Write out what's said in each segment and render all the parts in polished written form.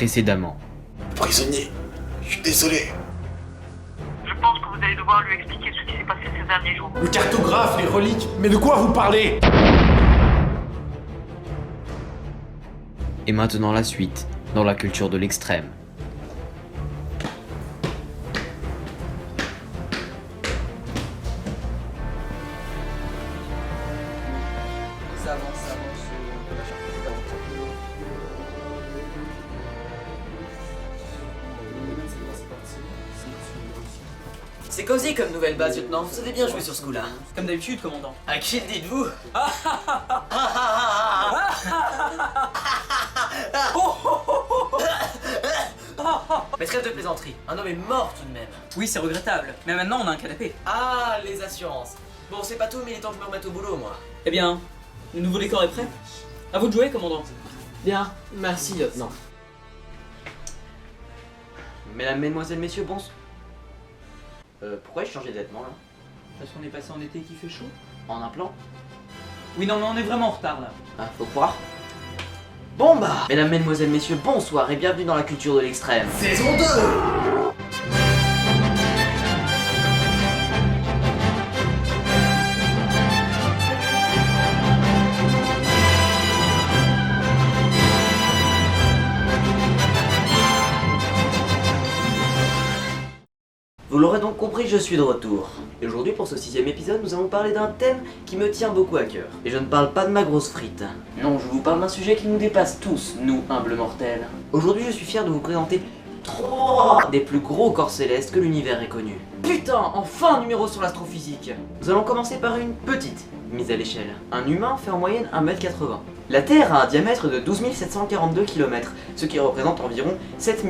précédemment. Prisonnier, je suis désolé. Je pense que vous allez devoir lui expliquer ce qui s'est passé ces derniers jours. Le cartographe, les reliques, mais de quoi vous parlez? Et maintenant la suite, dans la culture de l'extrême. Ça avance. C'est cosy comme nouvelle base, lieutenant. Vous avez bien joué sur ce coup-là. Comme d'habitude, commandant. À qui le dites-vous? Mais trêve de plaisanterie. Un homme est mort tout de même. Oui, c'est regrettable. Mais maintenant, on a un canapé. Ah, les assurances. Bon, c'est pas tout, mais il est temps que je me remette au boulot, moi. Eh bien, le nouveau décor est prêt. À vous de jouer, commandant. Bien, merci, lieutenant. Mesdames, mesdemoiselles, messieurs, bonsoir. Pourquoi j'ai changé de vêtements, là? Parce qu'on est passé en été qui fait chaud. En implant? Oui, non, mais on est vraiment en retard, là. Ah, faut croire. Bon bah, mesdames, mesdemoiselles, messieurs, bonsoir et bienvenue dans la culture de l'extrême. Saison 2. Vous l'aurez donc compris, je suis de retour. Et aujourd'hui, pour ce 6ème épisode, nous allons parler d'un thème qui me tient beaucoup à cœur. Et je ne parle pas de ma grosse frite. Non, je vous parle d'un sujet qui nous dépasse tous, nous, humbles mortels. Aujourd'hui, je suis fier de vous présenter 3 des plus gros corps célestes que l'univers ait connus. Putain, enfin un numéro sur l'astrophysique. Nous allons commencer par une petite mise à l'échelle. Un humain fait en moyenne 1m80. La Terre a un diamètre de 12 742 km, ce qui représente environ 7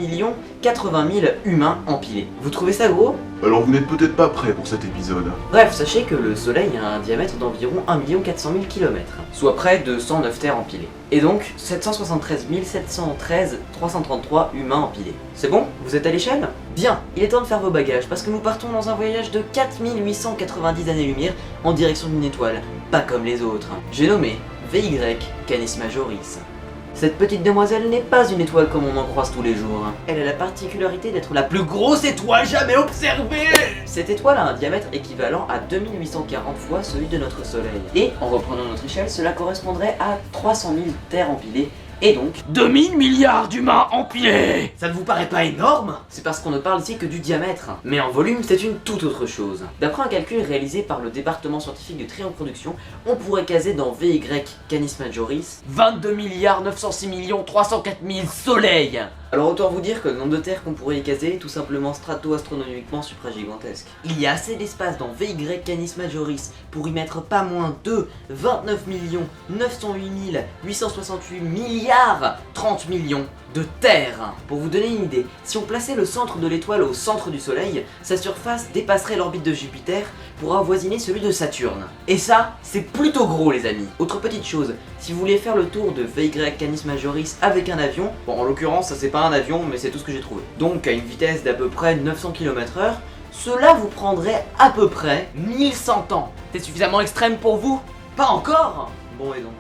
080 000 humains empilés. Vous trouvez ça gros? Alors vous n'êtes peut-être pas prêt pour cet épisode. Bref, sachez que le Soleil a un diamètre d'environ 1 400 000 km, soit près de 109 Terres empilées. Et donc 773 713 333 humains empilés. C'est bon? Vous êtes à l'échelle? Bien, il est temps de faire vos bagages parce que nous partons dans un voyage de 4890 années-lumière en direction d'une étoile, pas comme les autres. J'ai nommé VY Canis Majoris. Cette petite demoiselle n'est pas une étoile comme on en croise tous les jours. Elle a la particularité d'être la plus grosse étoile jamais observée. Cette étoile a un diamètre équivalent à 2840 fois celui de notre Soleil. Et, en reprenant notre échelle, cela correspondrait à 300 000 Terres empilées. Et donc 2000 milliards d'humains empilés. Ça ne vous paraît pas énorme? C'est parce qu'on ne parle ici que du diamètre. Mais en volume, c'est une toute autre chose. D'après un calcul réalisé par le département scientifique de Triangle Production, on pourrait caser dans VY Canis Majoris 22 906 304 000 soleils. Alors autant vous dire que le nombre de terres qu'on pourrait y caser est tout simplement strato-astronomiquement supragigantesque. Il y a assez d'espace dans VY Canis Majoris pour y mettre pas moins de 29 908 868 milliards 30 millions de terres. Pour vous donner une idée, si on plaçait le centre de l'étoile au centre du Soleil, sa surface dépasserait l'orbite de Jupiter pour avoisiner celui de Saturne. Et ça, c'est plutôt gros les amis. Autre petite chose, si vous voulez faire le tour de VY Canis Majoris avec un avion, bon en l'occurrence ça c'est pas un avion mais c'est tout ce que j'ai trouvé, donc à une vitesse d'à peu près 900 km/h, cela vous prendrait à peu près 1100 ans. C'est suffisamment extrême pour vous? Pas encore? Bon et donc.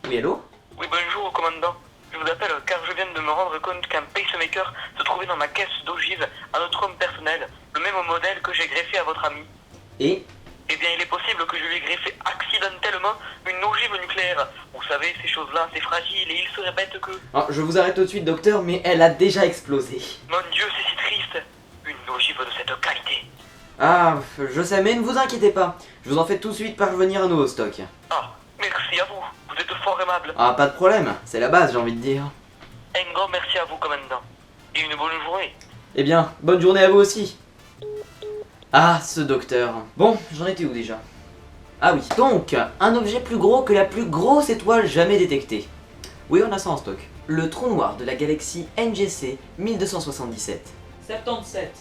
Oui, allô? Oui, bonjour, commandant. Je vous appelle car je viens de me rendre compte qu'un pacemaker se trouvait dans ma caisse d'ogive à notre homme personnel, le même modèle que j'ai greffé à votre ami. Et? Eh bien, il est possible que je lui ai greffé accidentellement une ogive nucléaire. Vous savez, ces choses-là, c'est fragile et il se répète que... Ah, je vous arrête tout de suite, docteur, mais elle a déjà explosé. Mon Dieu, c'est si triste. Une ogive de cette qualité. Ah, je sais, mais ne vous inquiétez pas. Je vous en fais tout de suite parvenir un nouveau stock. Ah, merci à vous. Vous êtes fort aimable. Ah, pas de problème, c'est la base, j'ai envie de dire. Un grand merci à vous, commandant. Et une bonne journée. Eh bien, bonne journée à vous aussi. Ah, ce docteur. Bon, j'en étais où déjà? Ah oui, donc, un objet plus gros que la plus grosse étoile jamais détectée. Oui, on a ça en stock. Le trou noir de la galaxie NGC 1277. 77.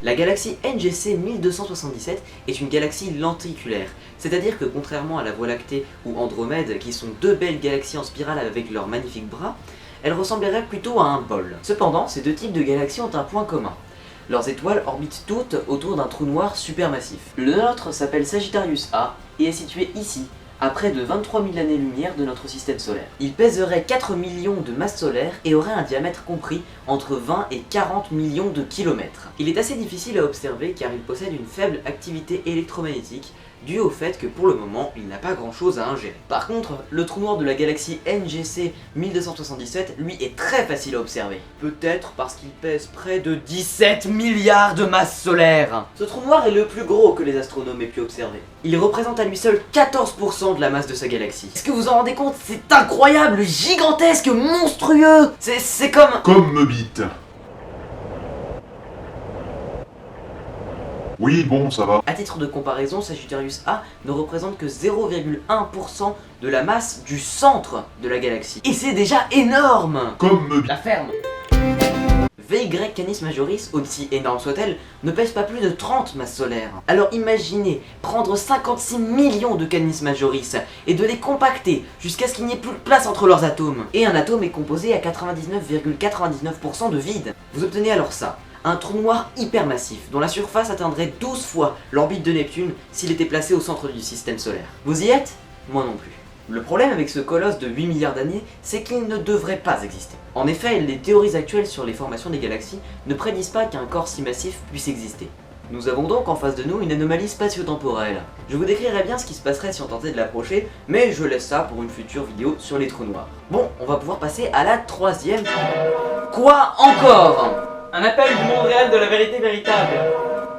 La galaxie NGC 1277 est une galaxie lenticulaire, c'est-à-dire que contrairement à la Voie lactée ou Andromède, qui sont deux belles galaxies en spirale avec leurs magnifiques bras, elles ressembleraient plutôt à un bol. Cependant, ces deux types de galaxies ont un point commun. Leurs étoiles orbitent toutes autour d'un trou noir supermassif. Le nôtre s'appelle Sagittarius A et est situé ici, à près de 23 000 années-lumière de notre système solaire. Il pèserait 4 millions de masses solaires et aurait un diamètre compris entre 20 et 40 millions de kilomètres. Il est assez difficile à observer car il possède une faible activité électromagnétique dû au fait que pour le moment, il n'a pas grand chose à ingérer. Par contre, le trou noir de la galaxie NGC 1277, lui, est très facile à observer. Peut-être parce qu'il pèse près de 17 milliards de masses solaires. Ce trou noir est le plus gros que les astronomes aient pu observer. Il représente à lui seul 14% de la masse de sa galaxie. Est-ce que vous en rendez compte? C'est incroyable, gigantesque, monstrueux. C'est comme... Comme Meubit. Oui, bon, ça va. À titre de comparaison, Sagittarius A ne représente que 0,1% de la masse du centre de la galaxie. Et c'est déjà énorme. Comme Meubit. La ferme. VY Canis Majoris, aussi énorme soit-elle, ne pèse pas plus de 30 masses solaires. Alors imaginez prendre 56 millions de Canis Majoris et de les compacter jusqu'à ce qu'il n'y ait plus de place entre leurs atomes. Et un atome est composé à 99,99% de vide. Vous obtenez alors ça. Un trou noir hypermassif, dont la surface atteindrait 12 fois l'orbite de Neptune s'il était placé au centre du système solaire. Vous y êtes? Moi non plus. Le problème avec ce colosse de 8 milliards d'années, c'est qu'il ne devrait pas exister. En effet, les théories actuelles sur les formations des galaxies ne prédisent pas qu'un corps si massif puisse exister. Nous avons donc en face de nous une anomalie spatio-temporelle. Je vous décrirai bien ce qui se passerait si on tentait de l'approcher, mais je laisse ça pour une future vidéo sur les trous noirs. Bon, on va pouvoir passer à la troisième... Quoi encore? Un appel du monde réel de la vérité véritable.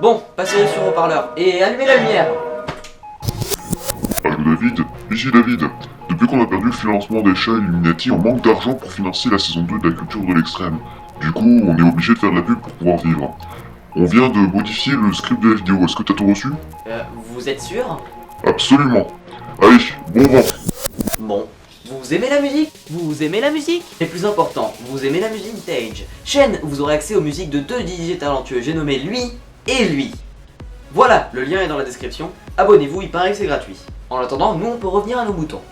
Bon, passez sur haut-parleur et allumez la lumière. Allô David, ici David. Depuis qu'on a perdu le financement des chats Illuminati, on manque d'argent pour financer la saison 2 de la culture de l'extrême. Du coup, on est obligé de faire de la pub pour pouvoir vivre. On vient de modifier le script de la vidéo, est-ce que t'as tout reçu? Vous êtes sûr? Absolument. Allez, bon vent. Bon. Vous aimez la musique? Vous aimez la musique? Et plus important, vous aimez la musique vintage? Chaîne où vous aurez accès aux musiques de deux DJ talentueux, j'ai nommé lui et lui. Voilà, le lien est dans la description. Abonnez-vous, il paraît que c'est gratuit. En attendant, nous on peut revenir à nos moutons.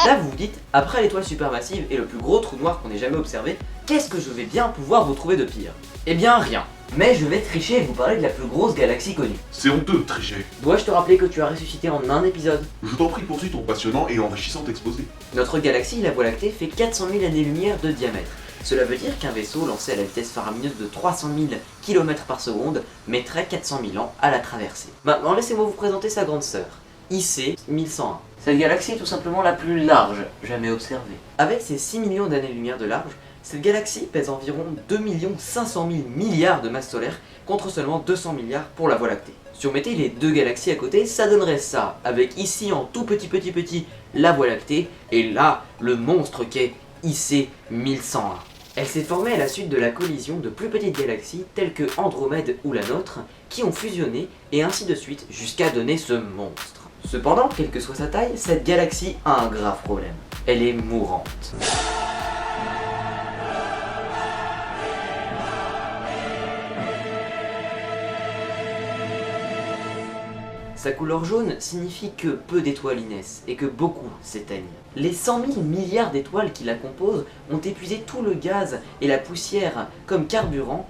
Là vous vous dites, après l'étoile supermassive et le plus gros trou noir qu'on ait jamais observé, qu'est-ce que je vais bien pouvoir vous trouver de pire? Eh bien rien. Mais je vais tricher et vous parler de la plus grosse galaxie connue. C'est honteux de tricher. Dois-je te rappeler que tu as ressuscité en un épisode? Je t'en prie, poursuis ton passionnant et enrichissant exposé. Notre galaxie, la Voie lactée, fait 400 000 années-lumière de diamètre. Cela veut dire qu'un vaisseau lancé à la vitesse faramineuse de 300 000 km par seconde mettrait 400 000 ans à la traverser. Maintenant, laissez-moi vous présenter sa grande sœur, IC 1101. Cette galaxie est tout simplement la plus large jamais observée. Avec ses 6 millions d'années-lumière de large, cette galaxie pèse environ 2 500 000 milliards de masse solaire contre seulement 200 milliards pour la Voie lactée. Si on mettait les deux galaxies à côté, ça donnerait ça, avec ici en tout petit la Voie lactée, et là, le monstre qu'est IC 1101. Elle s'est formée à la suite de la collision de plus petites galaxies telles que Andromède ou la nôtre, qui ont fusionné et ainsi de suite jusqu'à donner ce monstre. Cependant, quelle que soit sa taille, cette galaxie a un grave problème. Elle est mourante. Sa couleur jaune signifie que peu d'étoiles y naissent et que beaucoup s'éteignent. Les 100 000 milliards d'étoiles qui la composent ont épuisé tout le gaz et la poussière comme carburant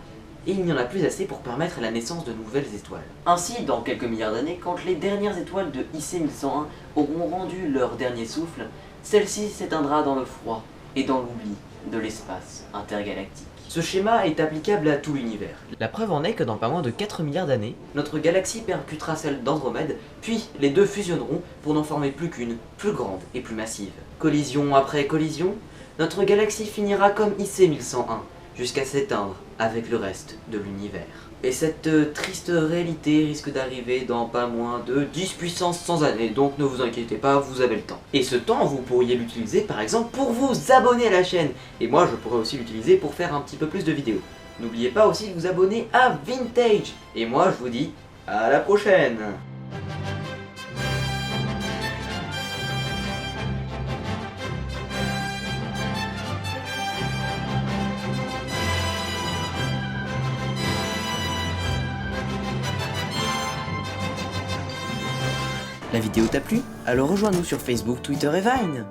et il n'y en a plus assez pour permettre la naissance de nouvelles étoiles. Ainsi, dans quelques milliards d'années, quand les dernières étoiles de IC 1101 auront rendu leur dernier souffle, celle-ci s'éteindra dans le froid et dans l'oubli de l'espace intergalactique. Ce schéma est applicable à tout l'univers. La preuve en est que dans pas moins de 4 milliards d'années, notre galaxie percutera celle d'Andromède, puis les deux fusionneront pour n'en former plus qu'une, plus grande et plus massive. Collision après collision, notre galaxie finira comme IC 1101, jusqu'à s'éteindre avec le reste de l'univers. Et cette triste réalité risque d'arriver dans pas moins de 10 puissance 100 années, donc ne vous inquiétez pas, vous avez le temps. Et ce temps, vous pourriez l'utiliser par exemple pour vous abonner à la chaîne, et moi je pourrais aussi l'utiliser pour faire un petit peu plus de vidéos. N'oubliez pas aussi de vous abonner à Vintage, et moi je vous dis à la prochaine. La vidéo t'a plu? Alors rejoins-nous sur Facebook, Twitter et Vine.